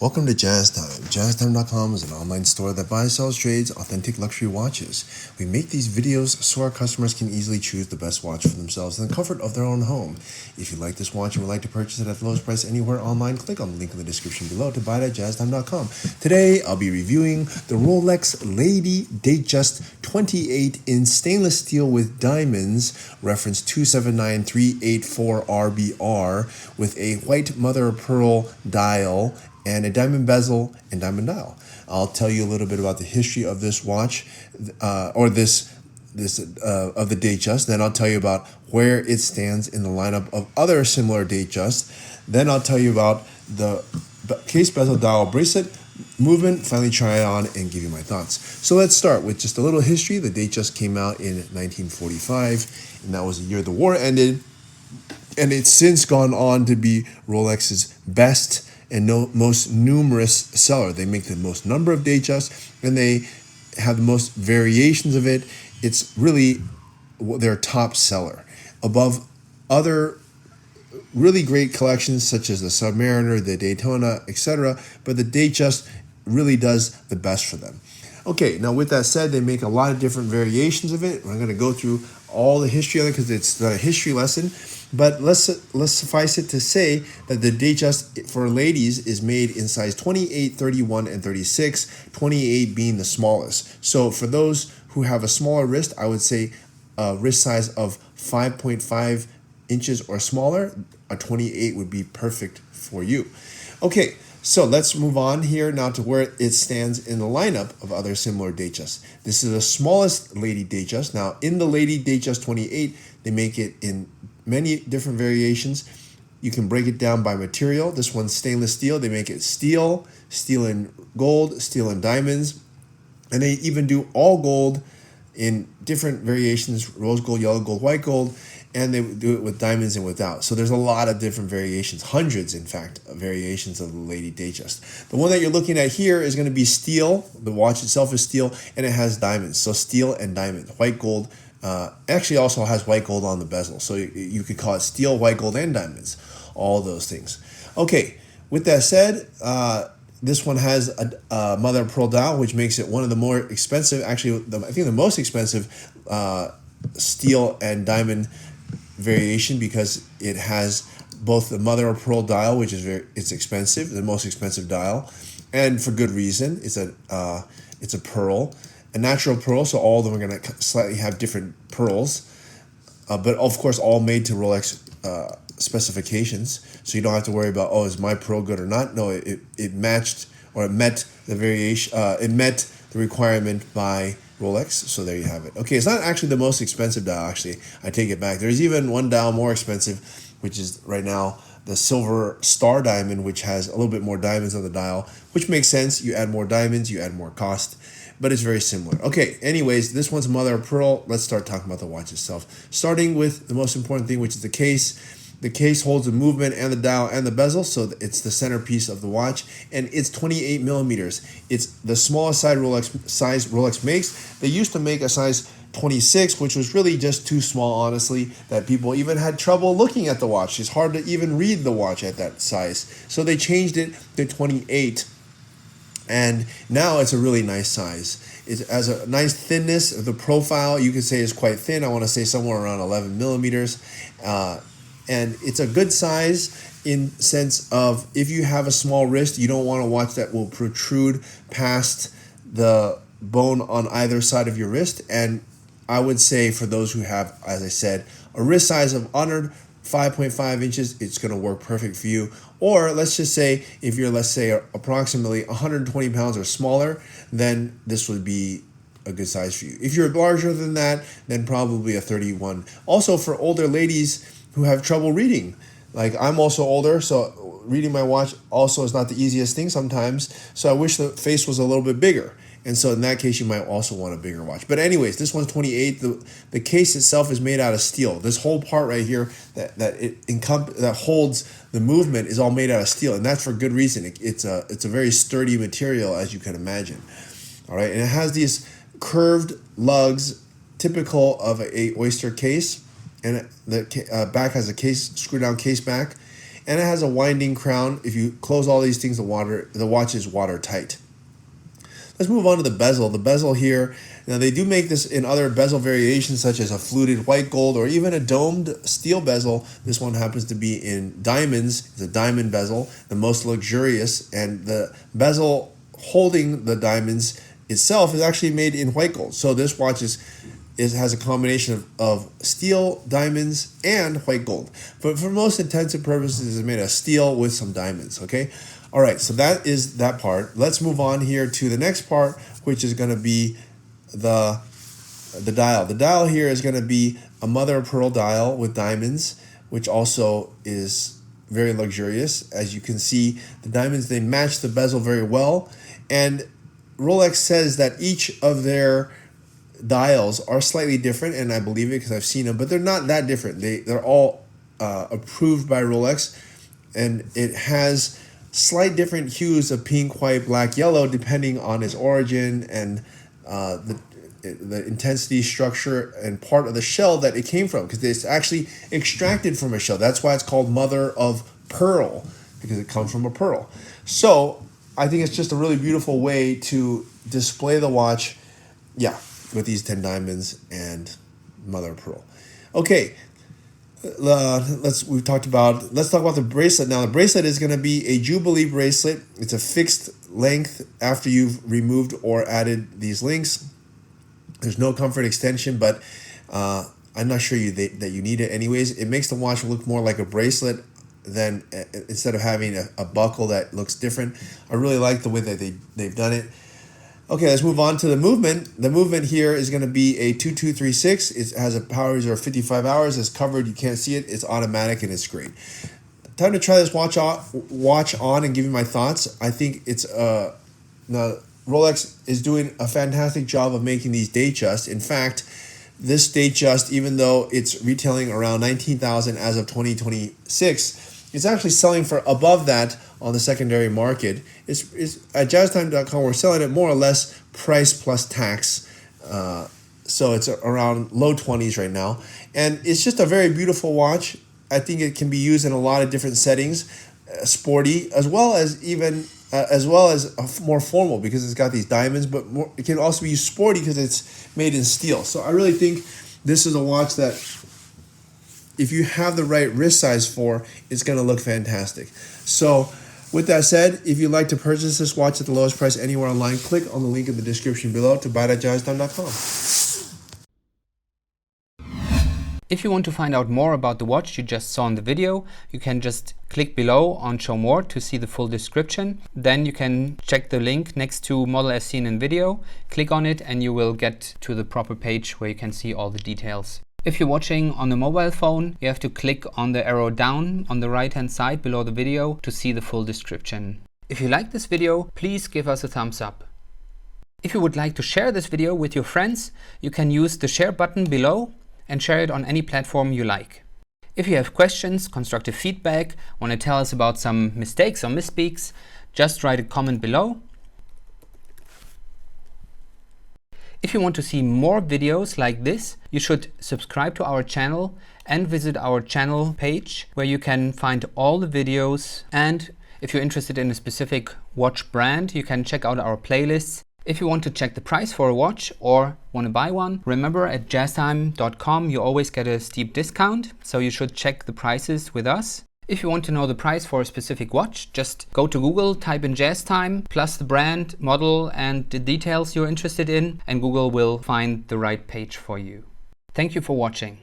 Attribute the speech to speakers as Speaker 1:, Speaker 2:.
Speaker 1: Welcome to Jazz Time. JazzTime.com is an online store that buys, sells, trades authentic luxury watches. We make these videos so our customers can easily choose the best watch for themselves in the comfort of their own home. If you like this watch and would like to purchase it at the lowest price anywhere online, click on the link in the description below to buy it at JazzTime.com. Today, I'll be reviewing the Rolex Lady Datejust 28 in stainless steel with diamonds, reference 279384RBR, with a white mother of pearl dial and a diamond bezel and diamond dial. I'll tell you a little bit about the history of this watch, of the Datejust. Then I'll tell you about where it stands in the lineup of other similar Datejust. Then I'll tell you about the case bezel dial bracelet movement, finally try it on and give you my thoughts. So let's start with just a little history. The Datejust came out in 1945, and that was the year the war ended. And it's since gone on to be Rolex's best and most numerous seller. They make the most number of Datejusts, and they have the most variations of it. It's really their top seller, above other really great collections such as the Submariner, the Daytona, etc. But the Datejust really does the best for them. Okay, now with that said, they make a lot of different variations of it. I'm going to go through all the history of it because it's not a history lesson. But let's suffice it to say that the Datejust for ladies is made in size 28, 31, and 36, 28 being the smallest. So for those who have a smaller wrist, I would say a wrist size of 5.5 inches or smaller, a 28 would be perfect for you. Okay, so let's move on here now to where it stands in the lineup of other similar Datejusts. This is the smallest Lady Datejust. Now, in the Lady Datejust 28, they make it in many different variations. You can break it down by material. This one's stainless steel. They make it steel, steel and gold, steel and diamonds. And they even do all gold in different variations, rose gold, yellow gold, white gold, and they do it with diamonds and without. So there's a lot of different variations, hundreds, in fact, of variations of the Lady Datejust. The one that you're looking at here is going to be steel. The watch itself is steel, and it has diamonds. So steel and diamond, white gold. Actually also has white gold on the bezel. So you could call it steel, white gold, and diamonds. All those things. Okay, with that said, this one has a mother of pearl dial, which makes it one of the more expensive, actually, I think the most expensive steel and diamond variation, because it has both the mother of pearl dial, which is it's expensive, the most expensive dial, and for good reason. It's a pearl, a natural pearl, so all of them are going to slightly have different pearls, but of course all made to Rolex specifications, so you don't have to worry about, oh, is my pearl good or not. No, it matched, or it met the variation, it met the requirement by Rolex, so there you have it. Okay, it's not actually the most expensive dial, actually. I take it back. There's even one dial more expensive, which is right now the silver star diamond, which has a little bit more diamonds on the dial, which makes sense. You add more diamonds, you add more cost, but it's very similar. Okay, anyways, this one's mother of pearl. Let's start talking about the watch itself. Starting with the most important thing, which is the case. The case holds the movement and the dial and the bezel, so it's the centerpiece of the watch, and it's 28 millimeters. It's the smallest size Rolex makes. They used to make a size 26, which was really just too small, honestly, that people even had trouble looking at the watch. It's hard to even read the watch at that size. So they changed it to 28. And now it's a really nice size. It has a nice thinness. The profile, you could say, is quite thin. I want to say somewhere around 11 millimeters. And it's a good size in sense of, if you have a small wrist, you don't want a watch that will protrude past the bone on either side of your wrist. And I would say for those who have, as I said, a wrist size of under 5.5 inches, it's going to work perfect for you. Or let's just say if you're, let's say, approximately 120 pounds or smaller, then this would be a good size for you. If you're larger than that, then probably a 31. Also, for older ladies who have trouble reading, like I'm also older, so reading my watch also is not the easiest thing sometimes. So I wish the face was a little bit bigger. And so in that case, you might also want a bigger watch. But anyways, this one's 28. The case itself is made out of steel. This whole part right here that holds the movement is all made out of steel, and that's for good reason. It's a very sturdy material, as you can imagine. All right, and it has these curved lugs, typical of a oyster case, and the back has a screw down case back, and it has a winding crown. If you close all these things, the watch is watertight. Let's move on to the bezel. The bezel here, now they do make this in other bezel variations such as a fluted white gold or even a domed steel bezel. This one happens to be in diamonds. It's a diamond bezel, the most luxurious, and the bezel holding the diamonds itself is actually made in white gold. So this watch has a combination of steel, diamonds, and white gold. But for most intents and purposes, it's made of steel with some diamonds, okay? All right, so that is that part. Let's move on here to the next part, which is going to be the dial. The dial here is going to be a mother of pearl dial with diamonds, which also is very luxurious. As you can see, the diamonds, they match the bezel very well. And Rolex says that each of their dials are slightly different, and I believe it because I've seen them, but they're not that different. They're all approved by Rolex, and it has slight different hues of pink, white, black, yellow, depending on its origin and the intensity, structure, and part of the shell that it came from, because it's actually extracted from a shell. That's why it's called mother of pearl, because it comes from a pearl. So I think it's just a really beautiful way to display the watch, yeah, with these 10 diamonds and mother of pearl. Okay. Let's talk about the bracelet now. The bracelet is going to be a Jubilee bracelet. It's a fixed length after you've removed or added these links. There's no comfort extension, but I'm not sure that you need it anyways. It makes the watch look more like a bracelet than instead of having a buckle that looks different. I really like the way that they've done it. Okay, let's move on to the movement. The movement here is going to be a 2236. It has a power reserve of 55 hours. It's covered. You can't see it. It's automatic and it's great. Time to try this watch on and give you my thoughts. I think it's now Rolex is doing a fantastic job of making these Datejust. In fact, this Datejust, even though it's retailing around $19,000 as of 2026, it's actually selling for above that on the secondary market. It's at jazztime.com. We're selling it more or less price plus tax. So it's around low 20s right now. And it's just a very beautiful watch. I think it can be used in a lot of different settings, sporty, as well as more formal, because it's got these diamonds, but it can also be used sporty because it's made in steel. So I really think this is a watch that, if you have the right wrist size for, it's going to look fantastic. So with that said, if you'd like to purchase this watch at the lowest price anywhere online, click on the link in the description below to buy it at jazztime.com.
Speaker 2: If you want to find out more about the watch you just saw in the video, you can just click below on Show More to see the full description. Then you can check the link next to Model as seen in video, click on it, and you will get to the proper page where you can see all the details. If you're watching on a mobile phone, you have to click on the arrow down on the right hand side below the video to see the full description. If you like this video, please give us a thumbs up. If you would like to share this video with your friends, you can use the share button below and share it on any platform you like. If you have questions, constructive feedback, want to tell us about some mistakes or misspeaks, just write a comment below. If you want to see more videos like this, you should subscribe to our channel and visit our channel page where you can find all the videos. And if you're interested in a specific watch brand, you can check out our playlists. If you want to check the price for a watch or want to buy one, remember at jazztime.com you always get a steep discount, so you should check the prices with us. If you want to know the price for a specific watch, just go to Google, type in JazzTime, plus the brand, model, and the details you're interested in, and Google will find the right page for you. Thank you for watching.